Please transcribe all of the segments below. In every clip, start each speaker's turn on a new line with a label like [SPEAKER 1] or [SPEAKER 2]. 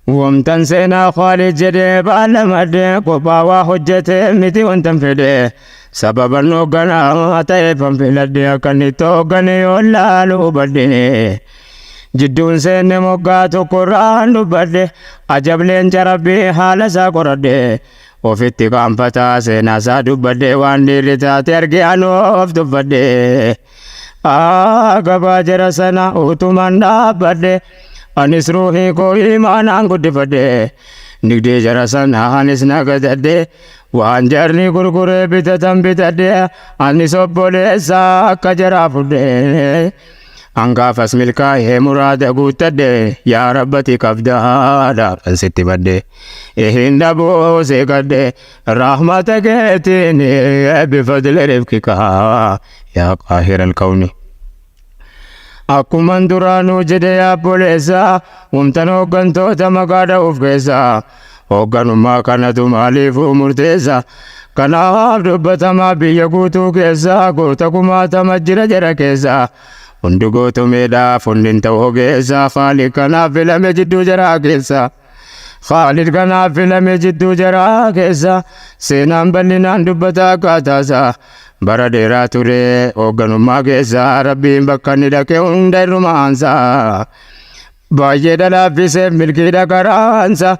[SPEAKER 1] ومتن سينا خالد جدي بالمد قبا حجة متي وانتم فدي سبب النوغنا تيفم في لدي كني توغني ولا لو بدي جدون سين موغات قرآن بدي عجب لين جربي حال سا قرد وفي اتقام فتا سينا سادو بدي وان ديرتا ترقي انوف دبدي قبا جرسنا اوتمان بدي anis ruhi ko imanan guddifadhe nigdee jara sana anis nagadadhe waan jarni gurgure bitatan bitadhe anis obboleessa akka jaraa fudhe hangaafas milkaa'ee muraada guuttadhe yaa rabbati qabdaadha kan sitti badhe ehin dhaboo seeqadhe rahmata keetiin bifadle rifkika yaa qaahira alkawni Akkuman duraanuu jedhe yaabboleessa wamtan hooggantoota maqaadha of keessa hoogganummaa kanatu maaliifuu murteessa kanaaf dubbatamaa biyya guutuu keessa goota kumaatama jira jara keessa hundi gootumeedhaaf hundin ta'uu ogeessa Khaalid kanaaf filame jidduu jaraa keessa Khaalid kanaaf filame jidduu jaraa keessa seenaan bal'inaan dubbata akkaataasa bara dheeraa ture hoogganummaa keessa rabbiin bakka inni dhaqe hunda irrumaansa baay'ee dhalaaffisee milkiidha karaansa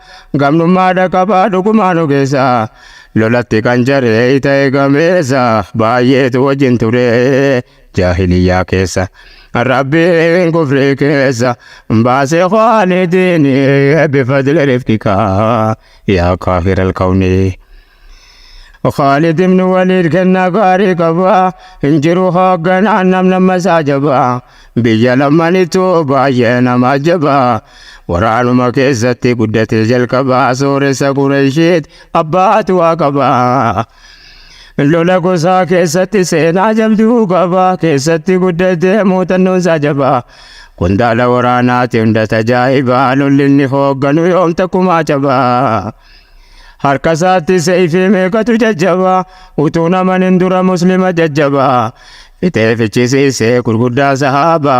[SPEAKER 1] gamnummaadha qabaa dhugumaanu keessa lolatti kan jaree ta'e gameessa baay'eetu wajjin ture jaahiliyyaa keessa rabbiin kufrii keessa baasee Khaalidin bifadle rifkika yaa qaahira alkawni Khaalid ibn Walid kenna gaarii qaba injiru hoogganaan nama saajaba biyya lamanitu baay'ee nama jaba waraanuma keessatti guddate jalqaba sooressa Qureeshiit abbaatu waa qaba lola gosaa keessatti seenaa jabduu qaba keessatti guddate muuxannoon saajaba qondaala waraanaati hunda tajaa'iba lolli inni hoogganu yoom takkumaa caba harka isaatti seeyfii meeqatu jajjaba utuu naman hin dura muslima jajjaba fitee fichisiisee gurguddaa sahaaba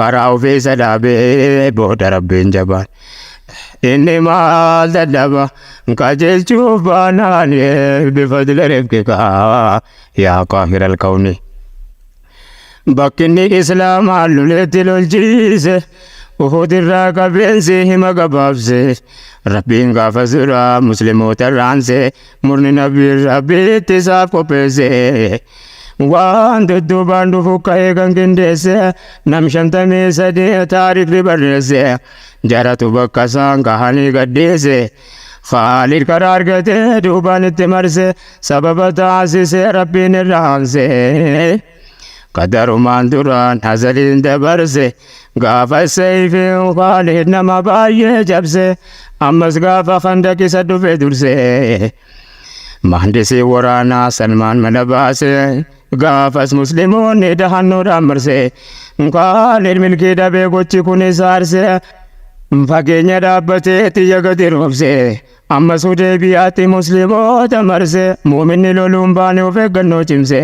[SPEAKER 1] karaa ofiisa dhaabee booda rabbiin jabaan inni maal dadhaba qajeelchuuf baanaan bifadle rifkika yaa qaahira alkawni bakkinni islaamaa loleetti lolchiise Uhud irraa qabeensi hima gabaabse rabbiin gaafa sura musliimoota raanse murni nabii rabbiitti isaaf qopheesse waan dudduubaan dhufu ka'ee kan qindeesse nam 53 taariikni barreesse jaratu bakka isaan gahanii gaddeesse Khaalid karaa argatee duubaan itti marse sababa taasise rabbiin irraanse Qadarumaan duraan hazaliin dabarse gaafa seeyfiin Khaalid nama baay'ee jabse ammas gaafa khandaqisa dhufe durse mahandisii waraanaa Salmaan mana baase gaafas musliimoonni dahannuudhaan marse Khaalid milkii dhabee gochi kun isa arse fageenya dhaabbatee xiyya gadi roobse ammas Hudaybiyaatti musliimoota marse muuminni loluun baane of eeggannoo cimse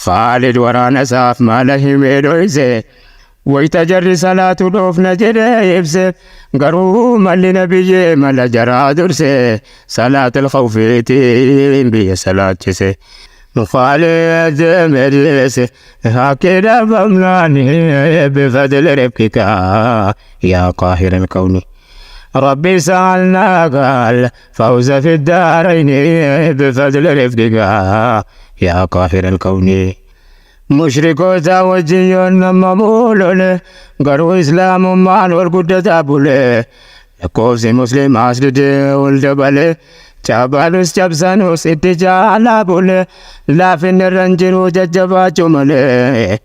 [SPEAKER 1] Khaalid waraana isaaf mala himee dhoyse wayita jarri salaatu dhoofna jedhee ibse garuu malli nabiyyee mala jaraa durse salaatul khawfiitiin biyya salaachise Khaalid medlise hakkee dhabamnaani bifadle rifkika yaa qaahira alkawni ربي سألناك الفوز في الدارين بفضل رفقك يا قاهر الكون مشركو توجيون ممولون قروا إسلام مان والقدة تابولي يقوز مسلم أسلد والجبل جبالوس جبسانوس اتجاه بولي لا فين الرنجرو ججبا جمالي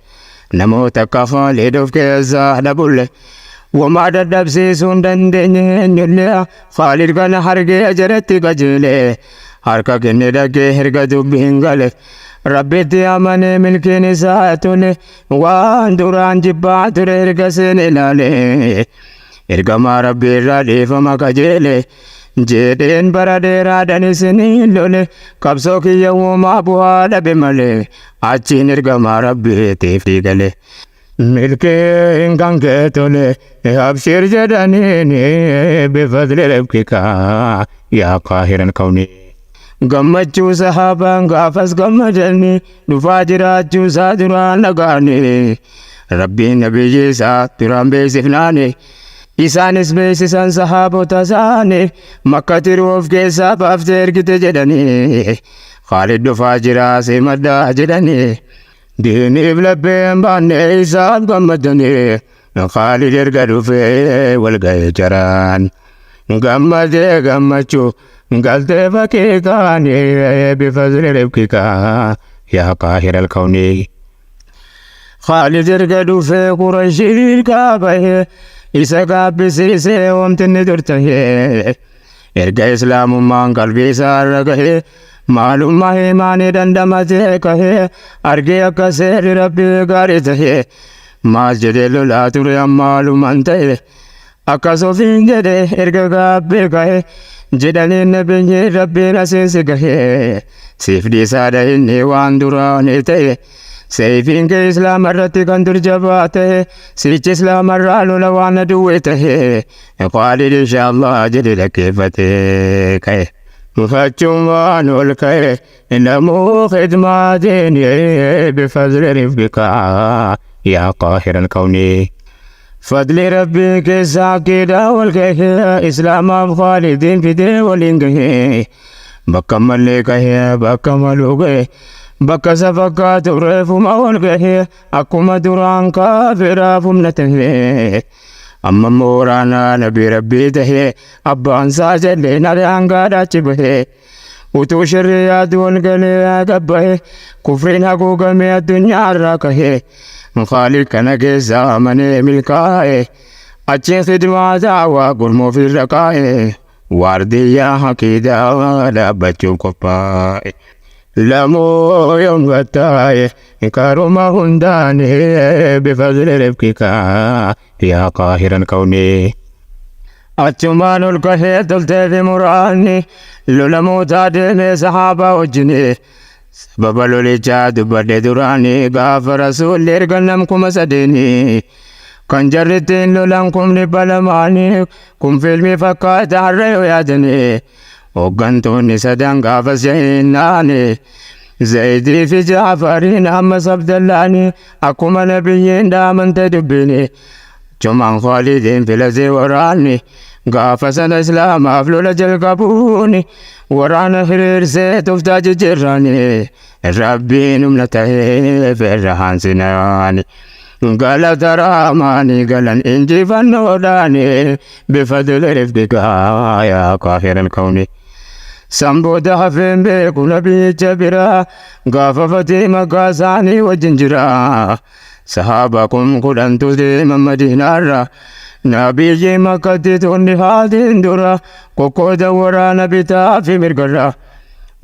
[SPEAKER 1] نموت كفا لدوف كيزا لبولي وما دبسي سندندني نيلي Khaalid كان حرقي أجرتي قجلي حركة كني دكي هرقة دبينغالي ربيتي أماني ملكي نساتوني وان دوران جبات هرقة سنلالي هرقة ما ربي رادي فما قجلي جيدين برادي رادني سنيلولي كبسوكي يوم أبوها لبمالي أجين هرقة ما ربي تفريقالي ملكين كان كتولي أبشر جدانيني بفضل ربك يا قاهر الكون gammachuu sahaabaan gaafas gammadanii dhufaa jiraachuu isaa duraan dhagaane rabbiin nabiyyi isaa duraan beeksifnaane isaanis beeksisan sahaabota isaanii makka tiruu of keessaa baaftee ergite jedhanii Khaalid dhufaa jiraa simaddaa jedhanii diiniif lapheen baanne isaan gammadanii Khaalid erga dhufee wal ga'ee jaraan gammadee gammachuu قلت فكيكاني بفضل ربكك يا قاهر الكون خالد رقدوا في قريش الكعبة إسقى بسيسي ومتن درته إرقى إسلام من قلبي سارقه معلوم ما هي ماني دندمتك أرقى كسير ربي قارته مسجد لا ترى معلوم أنت أكسوفين جده إرقى قابلك jedhanii nabiyyi rabbiin asiinsi gahee siif dhiisaadha inni waan duraanii ta'e seefiin kee islaama irratti kan dur jabaa ta'e sichi islaama irraa lola waan aduwwe ta'e Khaalid inshaallah jedhe dhaggeeffatee ka'e mufachuun waan ol ka'e namuu khidmaatiin bifadli rifqika yaa qaahira alkawni فضل ربك ساكدا والكيه إسلام خالدين في دي ولينكيه بكمل لكيه بكملوكيه بك سفكات ريفهم أولكيه أكما دران كافرا فمنته أما مورانا نبي ربي تهي أبان ساجد لنا لأنقا داتبه وتو شريات والقليا قبه كفرين حقوق من الدنيا راكيه مخالف كان كيسا من ملكاي أتشي خدمة دعوة قرمو في الرقاي واردية حكيدة لا بچو كفاي لمو يوم غتاي كارما هنداني بفضل ربكك يا قاهر الكون أتشمان الكهي تلتفي مراني لولمو تادمي صحابة وجني سبب لوليچا دبدي دراني غاف رسول لرغنم كم سدني كان جرتين لولانكم لبلماني كم فيلمي فكات عريو يادني وغنتوني سدن غاف سيناني زيدي في جعفرين أما سبدلاني أكم نبيين دامن تدبيني جمان خالدين في لزي وراني غاف سن إسلام أفلو لجل قبوني ورانا خرير سيت وفتاج جراني ربي نملته في الرحان سناني قال ترى ماني قال إنجي فنوراني بفضل رفقك يا قاهر الكون سامبو دهفين بيكو نبي جبرا غاف فتيمة قاساني وجنجرا صحابكم قدن تدي من مدينة نبي مكة توني هادين درا كوكو دورا نبي تافي مرقرا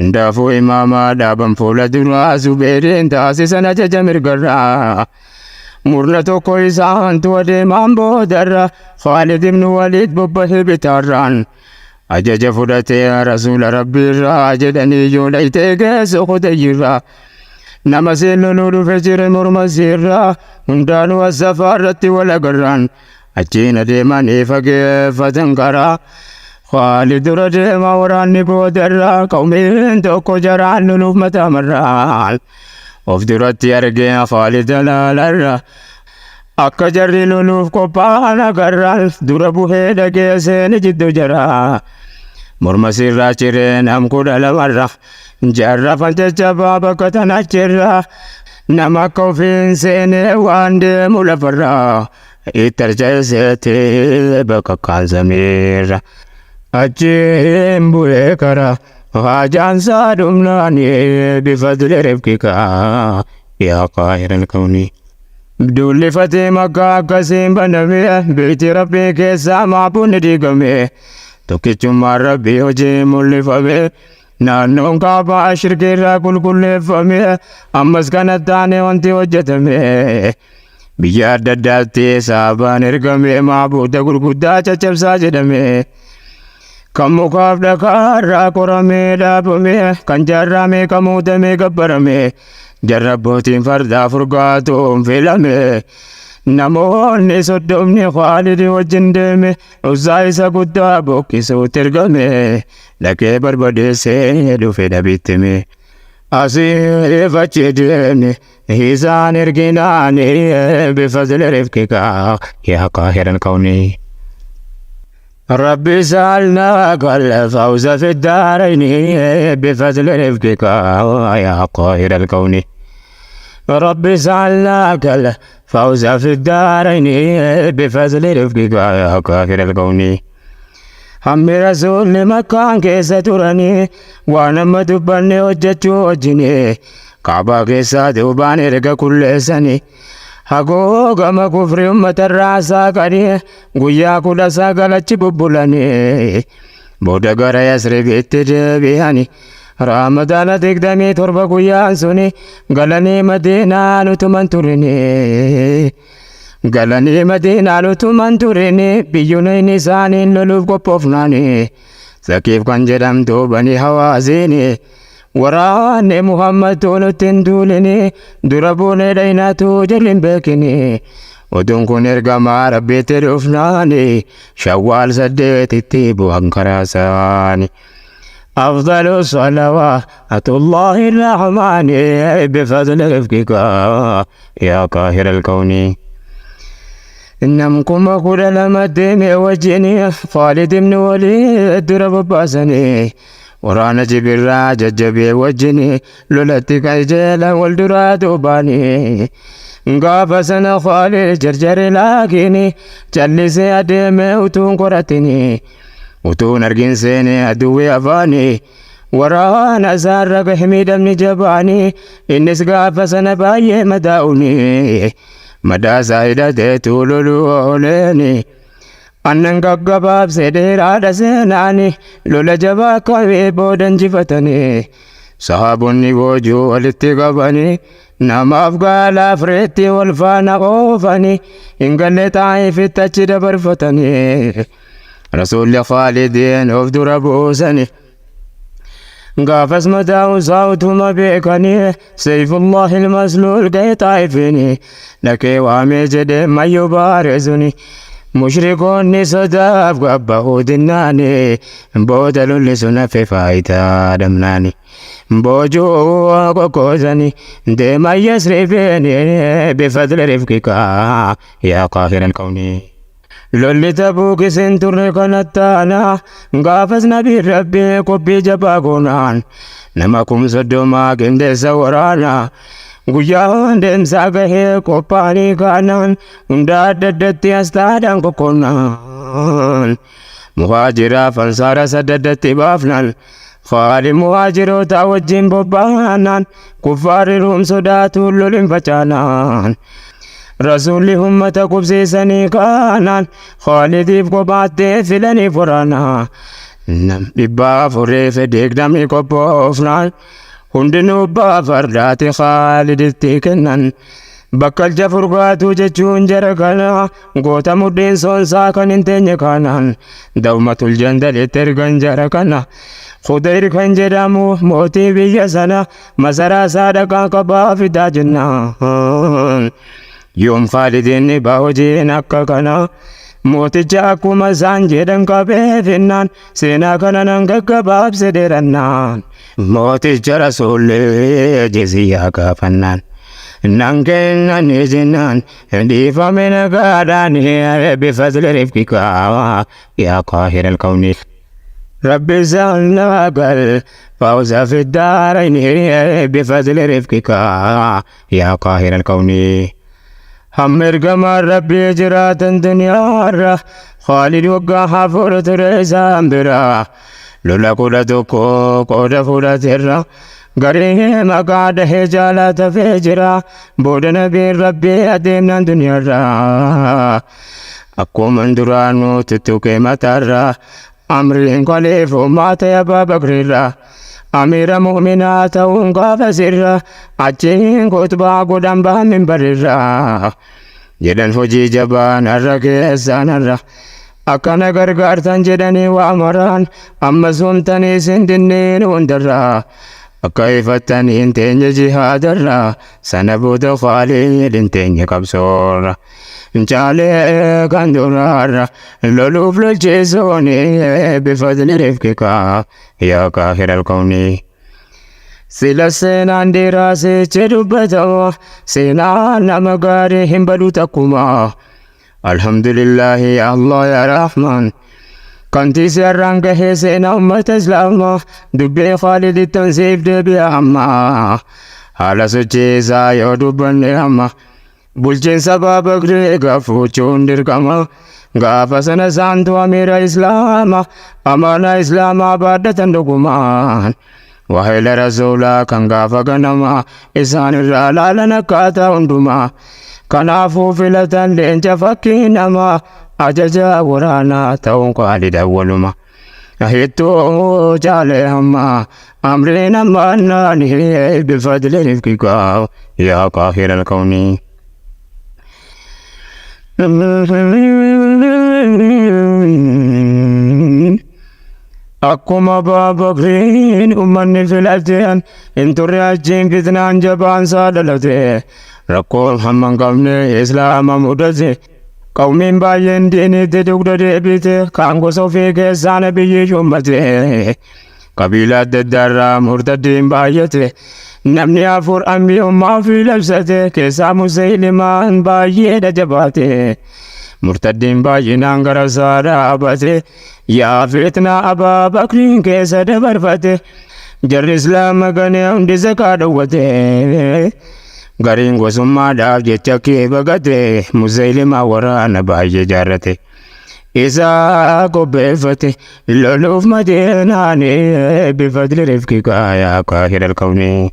[SPEAKER 1] دافو إماما دابن فولا درا زبيرين تاسي سنة ججا مرقرا مرنتو كويسان تودي مامبو درا خالد بن وليد ببه بتاران أجج فرتي يا رسول ربي را جدني جوليتي كيس خديرا نمسيل نور فجر مرمسيرا هندان والسفارة والأقران أجينا ديماني فقيف تنكرا خالد رجي موراني بودرا قومين توكو جران نلوف متامران وفدرت يرقي خالد لالرا أكا جري نلوف قبانا قرال دربو هيدا كيسين جدو جرا مرمسيرا چرين هم كودا مرة جرا فانتجا بابا كتنا نما كوفين سيني واندي ملفرا إترجع سيتي بكا كان زمير أجيم بوكرا خاجان سادمناني بفضل ربكك يا قاهر الكون بدول فتيمة كاسم بنمي بيت ربي كيسا معبون ديقمي توكيتم ربي وجيم اللي فمي نانون كابا شركي راكل كل فمي أمس كانت تاني وانتي وجتمي biyya adda addaatti saabaan ergame maabuuta gurguddaa caccabsaa jedhame kan mukaaf dhakaarraa qoramee dhaabame kan jaarrame kan muutamee gabbarame jarrabbootiin fardaa furgaatuun filame namoonni soddomni Khaalid wajjin deeme Uzzaa isa guddaa boqqisuutti ergame dhaqee barbadeessee dhufe dhabittime asii fachi deemne isaan erginaani bifadli rifqika yaa qaahiral kawni ربي سألنا الفوز في الدارين بفضل رفقك يا قاهر الكون ربي سألناك الفوز في الدارين بفضل رفقك يا قاهر الكون هم رسول مكان كيسة تراني وانا مدبني وجدت وجني كعبا كيسة دوباني رقا كل سنة Haguugama kufri uummatarraa saaqanii guyyaa kudha sagalachi bubbulanii booda gara Yasribitti deebi'anii Ramadana 27 guyyaan suni galanii Madiinaan utuman turini galanii Madiinaan utuman turini biyyoonni isaaniin loluuf qophoofnanii Saqiif kan jedhamtu Banii Hawaazini waraanni Muhammad toluttiin duulini dura buunee dhaynaatu jalin beekini oduun kun ergamaa rabbiitti dhufnaani Shawwaal 8tti bu'an karaa isaani أفضل صلوات الله الرحمن بفضل رفقك يا قاهر الكون إنكم كل لما الدمع وجني خالد بن وليد درب باسني ورانا جبرا ججبي وجني لولتك جيلا والدرا دوباني غاف سنة خالد جرجر لاكيني جلسي أدمي وتون قرتني وتون أرجين سيني أدوي أفاني ورانا زارق حميد بن جباني إنس غاف سنة باي مداوني مدى سايدة تيتو لولوليني أنن قباب سيدير سيناني لولا جبا قوي بودن جفتني صحابني وجو والاتقابني نام أفقال أفريتي والفانا غوفني إن قلت عاي في التجد برفتني رسول خالدين أفدو ربوسني قافز مدى صوتهما بيكني سيف الله المسلول كي طايفني لكي وامي جد ما يبارزني مشركون صداف قبه دناني بودل لسنا في فايتا دمناني بوجو قوزني ديما يسرفيني بفضل رفقك يا قاهر الكون لولي تبوك سنتر كنتانا قافز نبي ربي قبي جباقونان نمكم صدوما كندي سورانا Guyaan deemsaa gahee qophaa'anii kaanaan hunda addaddatti astaadhaan qoqqoonnaan muhaajiraaf ansaara sadaddatti baafnaan Khaalid muhaajiroota wajjin bobbaanaan kuffaarri Ruum sodaatuun lolin facaanaan Rasuulli ummata qubsiisanii kaanaan Khaalidiif qophaattee filanii waraanaa nam 400 digdamii qophoofnaan hundinuu abbaa fardaati Khaaliditti kennan bakka jafurgaatu jechuun jara kana goota mudhiin soonsaa kan hin teenye kanaan dawmatul jandalitti ergan jara kana Khudayr kan jedhamu mootii biyya sana masaraa saadaqaa qabaa fidaa jennaan yoom Khaalidin baa hojiin akka kana mooticha akkuma isaan jedhan qabee finnaan seenaa kana nan gaggabaabse dheerannaan mooticha rasuulli jiziyyaa gaafannaan nan kennan jennaan dhiifame nagaadhaan bifadli rifqika yaa qaahira alkawni ربي سألناك الفوز في الدارين بفضل رفقك يا قاهر الكون همر قمر ربي جرات الدنيا خالد وقع حفر تريزان برا لولا قدتكو قد فرتر قريم قعد حجالة فجرا بود نبي ربي أدمنا الدنيا أكو من درانو تتوكي متر أمرين قليف مات يا بابا بكر أمير مؤمنات ونقاف سر أجين كتبا قدام بها من برر جدن فجي جبان الركيسان الر أكنا غرغار تنجدني وأمران أما سمتني سندنين وندر Akkaifatanii teenya jihaadarra sana booda Khaalidin teenya qabsoorra. Jaalee kan duraarra loluuf lolchiisuuni bifadli rifqikaa yaa qaahiral kawni. Sila seenaan dheeraasichi dubbatamu seenaan nama gaarii hin badu takkuma. Alhamdulillahi ya Allah ya Rahman. Kanti sirraan gahee seenaa ummata Islaamaa dubbii Khaalidittan siif deebi'a amma. Haala sochiisaa yoo dubbanne amma. Bulchiinsa Abaa Bakrii gaafachuun dirqama. Gaafa sana isaantu amiira Islaamaa amaanaa Islaamaa baaddatan dhugumaan. Waahila Rasuulaa kan gaafa ganama isaan irraa laalan akkaataa hundumaa. Kanaafuu filatan leenca fakkii namaa ajaja waraanaa ta'uun Khaalid awwaluma. Hedduu jaalee amma amriin ammaannaanii bifadli rifqikaa yaa qaahiral kawni. Akkuma Abaa Bakriin ummanni filateen hin turre achiin fitnaan jabaan isaa dhalate. Rakkoon hamma hin qabne Islaama mudate. Qawmiin baay'een diinitti dugda deebite kan gosa ofii keessaan biyyi shummate. Qabiila adda addaarraa murtaddiin baay'ate. Namni afur ammiyummaa ofii labsate keessaa Musliimaan baay'eedha jabaate. Murtaddiin baay'inaan gara isaa dhaabate. Yaa fitnaa Abaa Bakriin keessa dabarfate. Jarri Islaama ganee hundi zakaa dhowwate. Gariin gosummaadhaaf jecha kee bagate Musliimaa waraana baay'ee jaarrate. Isa qopheeffate loluuf Madiinaanii bifadli rifqikaa yaa qaahiral kawni.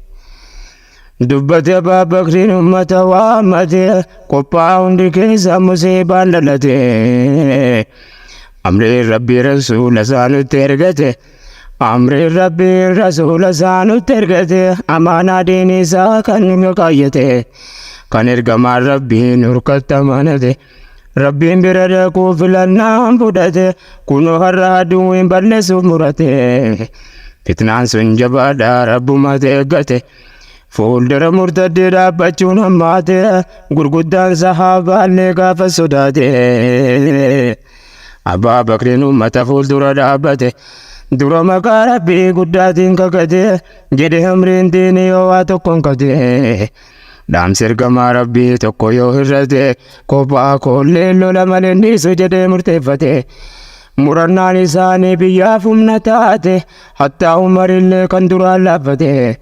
[SPEAKER 1] Dubbate Abaa Bakriin ummata waammate qophaa hundi keessa musiibaan dhalate. Amriin Rabbii Rasuula isaa nutti ergate. Amriin Rabbii Rasuula isaa nutti ergate. Amaanaa diinii isaa kan nu kaayyate. Kan ergamaan Rabbiin harkatti amanate. Rabbiin bira dhaquu filannaan fudhate. Kunoo har'a aduun balleessuuf murate. Fitnaan sun jabaadhaa Rabbumatti eeggate. Fuuldura murtaddee dhaabbachuun hammaate. Gurguddaan sahaabaallee gaafa sodaate. Abaa Bakriin ummata fuuldura dhaabbate. Dura maqaa Rabbii guddaatiin kakate. Jedhe amriin diinii yoo waa tokkoon kate. Dhaamsi ergamaa Rabbii tokko yoo hir'ate. Kophaa koollee lola malee dhiisu jedhee murteeffate. Murannaan isaanii biyyaaf humna taate. Hattaa Umarillee kan duraan laaffate.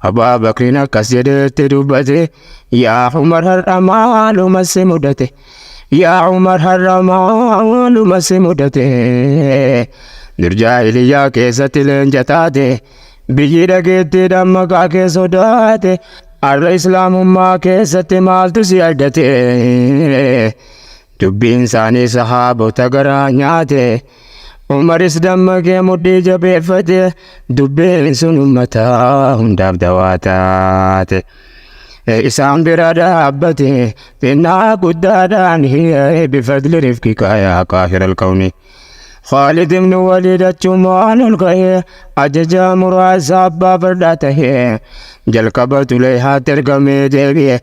[SPEAKER 1] Abaa Bakriin akkas jedheetti dubbate. Yaa Umar har'a maaluma si mudate. Yaa Umar har'a maaluma si mudate. Durjaahiliyyaa keessatti leenca taate. Biyyi dhageettiidhaan maqaa kee sodaate. Har'a Islaamummaa keessatti maaltu si argate. Dubbiin isaanii sahaabota garaa nyaate. Umaris dammaqee mudhii jabeeffate. Dubbiin sun ummata hundaaf dawaa taate. Isaan bira dhaabbate. Finnaa guddaadhaan bifadli rifqikaa yaa qaahiral kawni. Khaalid ibn Waliid achumaan ol ka'ee ajaja muraasa abbaa fardaa tahee. Jalqaba Tuleyhaatti ergamee deebi'e.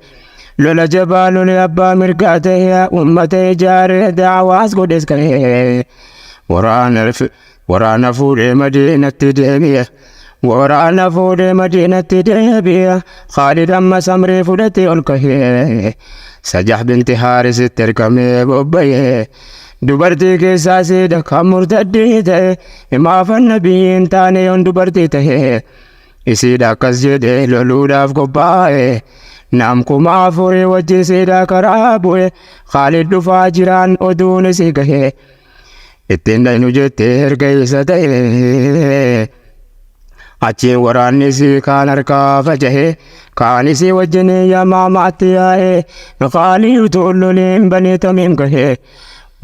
[SPEAKER 1] Lola jabaa lole abbaa mirgaa tahee ummata ijaaree daawaas godhes ka'ee. Waraana fuudhee Madiinatti deebi'e. Waraana fuudhee Madiinatti deebi'e. Khaalid ammas amrii fudhatee ol ka'ee. Sajah binti Haarisitti ergamee bobba'ee. Dubartii keessaa siidha kan murtaddii ta'e. Himaafan nabiyyiin taane yoon dubartii ta'e. Isiidha akkas jedhee loluudhaaf qophaa'e. Nam kuma afurii wajjin siidha karaa bu'e. Khaalid dhufaa jiraan oduun isii gahe. Ittiin dhaynu jettee erga isa ta'e. Achiin waraanni isii kaan harkaa facahe. Kaan isii wajjin yamaamaatti yaa'e. Khaalid utuu loliin banii Tamiim gahe.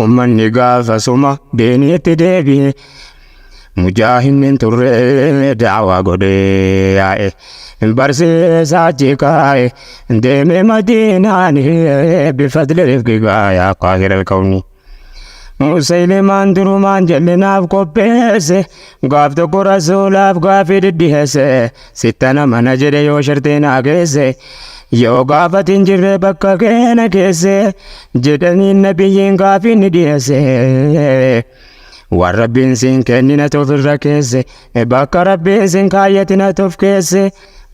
[SPEAKER 1] Ummanni gaafasuma diiniitti deebi'e. Mujaahinni turre daawaa godhee yaa'e. Barsiisaa achi kaa'e. Deemee Madiinaan bifadli rifqikaa yaa qaahiral kawni. Musaylimaan durumaan jal'inaaf qopheesse gaaf tokko rasuulaaf gaafii diddiheesse sittana mana jedhe yoo shartee naa geesse yoo gaafatiin jirre bakka keena keesse jedhanii nabiyyiin gaafii ni dhiyeesse. Waan rabbiin siin kennina tof irra keesse bakka rabbiin siin kaayyatina tof keesse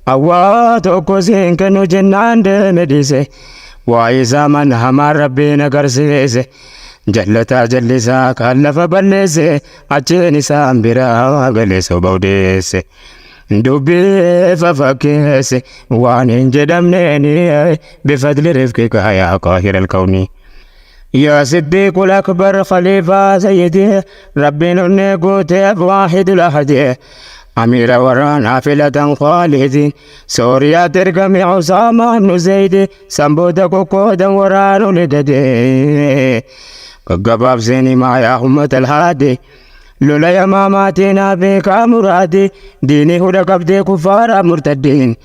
[SPEAKER 1] awwaa tokko siin kennu jennaan deeme dhiise waa isaa mana hamaan rabbiin agarsiise. Jallataa jallisaa kan lafa balleesse achiin isaan biraa galee soba odeesse dubbii fafakkeesse waan hin jedhamneeni bifadli rifqika yaa qaahira alkawni. يا صديق الأكبر خليفة سيدي ربي نقوتي واحد الأحد أمير ورانا فلة خالدين سوريا ترقمي عصامة بن زيد سنبودا كوكودا ورانو لددي قباب زيني ما يا أمة الهادي لولا يا ماماتنا بك مرادي ديني هدى قبدي كفار مرتدين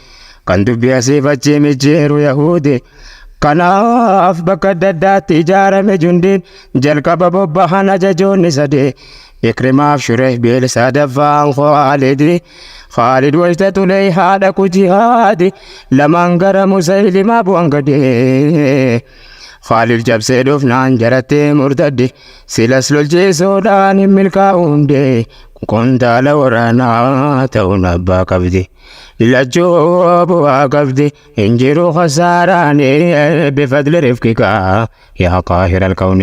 [SPEAKER 1] كان دبيا سيفتي مجير يهودي kanaaf bakka adda addaatti ijaarame jundiin jalqaba bobbahan ajajoonni sadii Ikrimaaf Shuraybiil sadaffaan Khaalid wayta tulee haadha ku jihaadi lamaan gara Musaylimaa bu'an gadee Khaalid jabsee dhufnaan jarattee murtadde silas lolchiisuudhaan hin milkaa'u hundee kuntaala waraanaa ta'uun abbaa qabdi. لجوا بواقفدي انجروا خساراني بفضل رفقك يا قاهر الكون.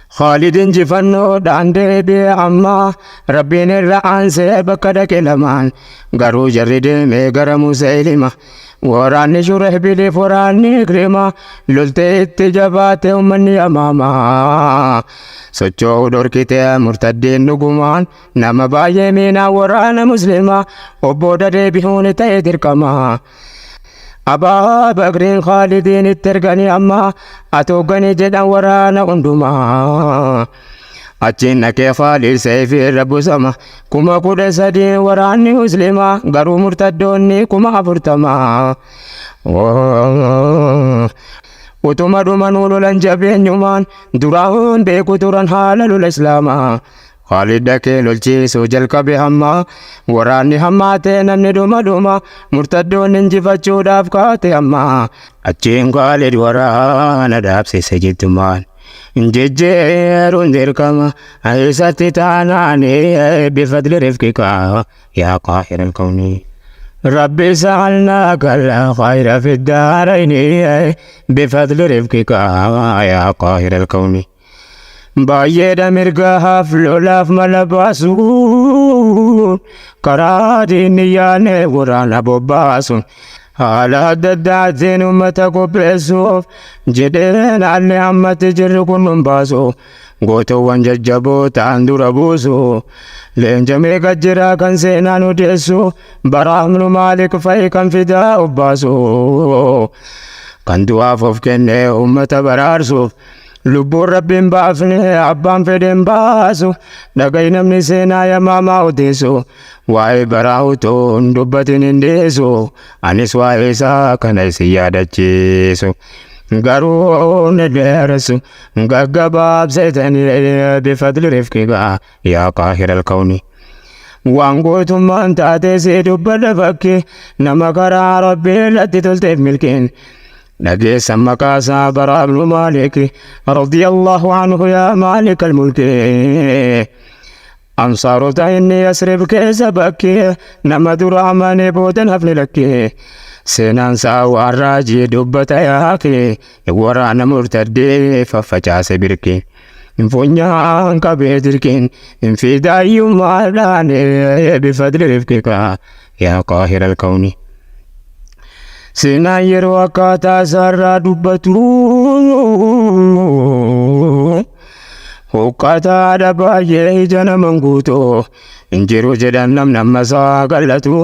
[SPEAKER 1] خالد جفنو داندي بي عما ربين الرعان سيبك دك لمان قرو جرد ميقر مسيلمة وراني شره بلي فراني كريمة للتي اتجابات امني اماما sochoo dorkitee murtaddeen dhugumaan nama baay'ee miinaa waraana muslimaa obbo deebi'uun ta'e dirqama. Abaa Bakriin Khaalidiin itti erganii amma atooganii jedhan waraana hundumaa. Achiin dhaqee Khaalid seefii irra busama 13,000 waraanni muslimaa garuu murtaddoonni 40,000. Utuma dhumanuu lolan jabeenyumaan duraan beeku turan haala lola islaamaa. Khaalid dhaqee lolchiisuu jalqabe hamma waraanni hammaatee namni dhuma murtaddoonni injifachuudhaaf kaate hamma. Achiin Khaalid waraana dhaabsise jiddumaan jejjeeruun dirqama isatti taanaanii bifadli rifqika yaa qaahira alkawni. ربي سألناك الخير في الدارين بفضل رفقك يا قاهر الكون. بايد مرقها فلولاف ملباسون كرادي نياني ورانا بوباسون على دداتين أمتك بيسوف جدين علي عم تجركن من باسو قوتو وانججبو تاندو ربوسو لين جميع جرا كان سينانو ديسو براهمن مالك فاي كان فداء باسو كان دوافوف كنه أمة برارسو لبو ربين بافني عبان فدين باسو دقين من سينا يا ماما وديسو واي براهوتون دبتين انديسو انيس واي ساكن سيادة جيسو قارون الدرس قباب زيتني بفضل رفقك يا قاهر الكون. وانقوت من تاتي دبل فكي نما قرا ربي التي تلتف ملكين نجي سمك صابر ابن مالك رضي الله عنه يا مالك الملك. أنصار تايني يسرب كيسبك نما دراماني بودن هفل لك سنان ساو الراجي دبتا ياكي ورانا مرتدي ففجاس بركي فنيا انك بيدركين في داي مالاني بفضل رفقك يا قاهر الكون. سنان يروكاتا سارا دبتو Hukkata ada baay'ee jana manguuto injiru jedhan namnamma isaa qal'atu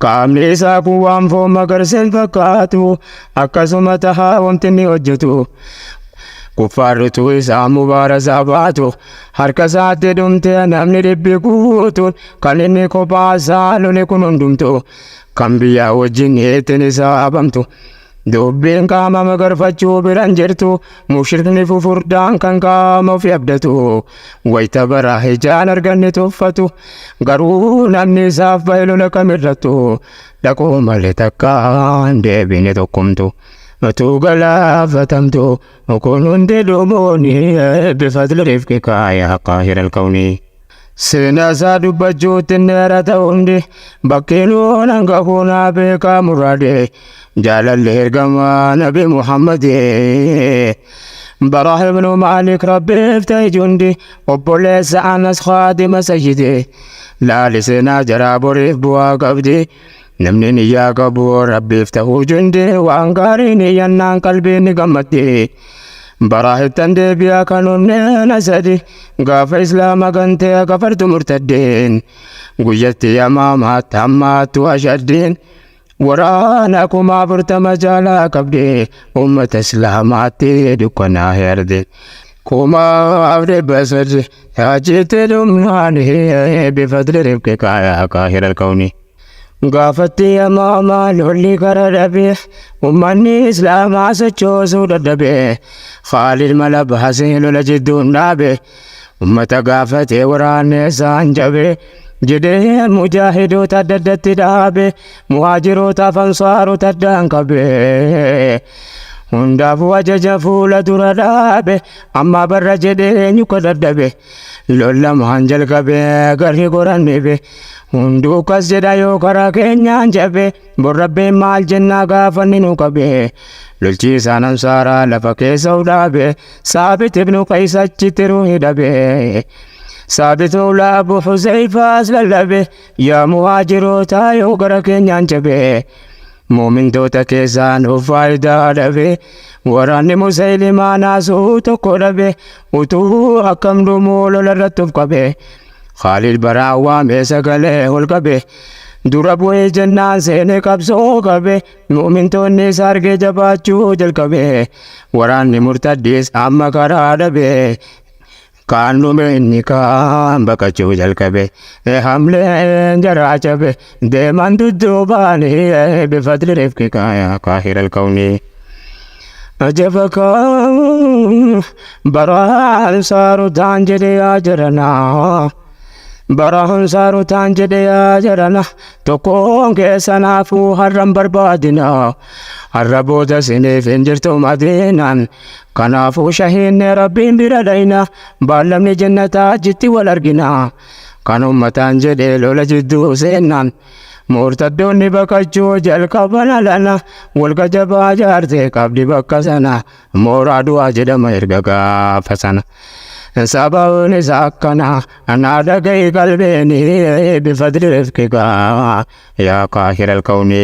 [SPEAKER 1] qaamni isaa kun waan foon magarseen fakkaatu akkasuma tahaa wanti inni hojjetu kuffaarritu isaa mubaarasaa baatu harka isaatti dhumte namni dhibbi guutuun kan inni kophaa isaa lole kun hundumtu kan biyyaa wajjin heetin isaa abamtu dubbiin qaama magarfachuu biran jirtu mushrikni fufurdaan kan qaama ofii abdatu wayita bara ijaan arganne tuffatu garuu namni isaaf bahe lola kamirrattu dhaquu malee takka hin deebine tokkumtu matuu galaafatamtu kun hundi dhumooni bifadli rifqika yaa qaahira alkawni. Seenaasaa dubbachuutti neera ta'uundi bakkeeluu nanga kunaa beekaa muraade jaalalli ergamaa nabi Muhammad Baraa ibnu Maalik rabbiif ta'e jundi obboleessa Anas Xaadima Sayyidee laali seenaa jaraa boriif bu'aa qabdi namni niyyaa qabu rabbiif ta'uu jundi waan gaarii niyyannaan qalbiin ni gammaddi. Baraahittan deebi'aa kan onneen asadi gaafa islaama gantee kafartu murtaddeen guyyatti amaamaatti hammaattu ashaddiin waraana 40 jaalaa qabde ummata islaamaatti dukkanaa herde 400 haajitti dhumnaan bifadli rifqika yaa qaahira alkawni. Gaafatti amaamaa lolli gara dhabe ummanni islaamaa sochoosuu dadhabe Khaalid mala baasee lola jidduun dhaabe ummata gaafatee waraanne isaan jabe jedhee mujaahidoota adda addatti dhaabe muhaajirootaaf ansaarota addaan qabe hundaafuu ajaja fuula dura dhaabe amma barra jedhee nyuka dadhabe lollamaan jalqabe garri goran dhibe hunduu kas jedha yoo karaa keenyaan jabe borrabbeen maal jennaa gaafanni nu qabe lolchiisaan ansaaraa lafa keessa udhaabe Saabit ibnu Qays achitti ruuhi dhabe Saabit mawlaa Abu Huzayfaas lallabe yaa muhaajiroota yoo gara keenyaan jabe muumintoota keessaan faayidaa dhabe waraanni Musaylimaa naasuu tokko dhabe utuu akkam dhumuu lola irratti of qabe Khaalid baraa waamee sagalee ol qabe dura bu'ee jennaan seenee qabsoo qabe muumintoonni isa argee jabaachuu jalqabe waraanni murtaddiis amma karaa dhabe kaan dhume inni kaan baqachuu jalqabe hamleen jaraa cabe deeman dudduubaan bifadli rifqika yaa qaahira alkawni. Ajabaka baraan saarutaan jedhee yaa jaranaa Baraan saarutaan jedhee yaa jarana tokkoon keessanaafuu har'an barbaadina har'a booda siniif hin jirtu madiinaan kanaafuu shahiinne rabbiin bira dhayna baallamni jannataa jitti wal argina kan ummataan jedhee lola jidduu seennaan murtaddoonni baqachuu jalqaban alana walga jabaa jaartee qabdi bakka sana mooraa du'aa jedhama erga gaafa sana. Sababni isaa akkana anaa dhaga'i qalbeeni bifadli rifqika yaa qaahira alkawni.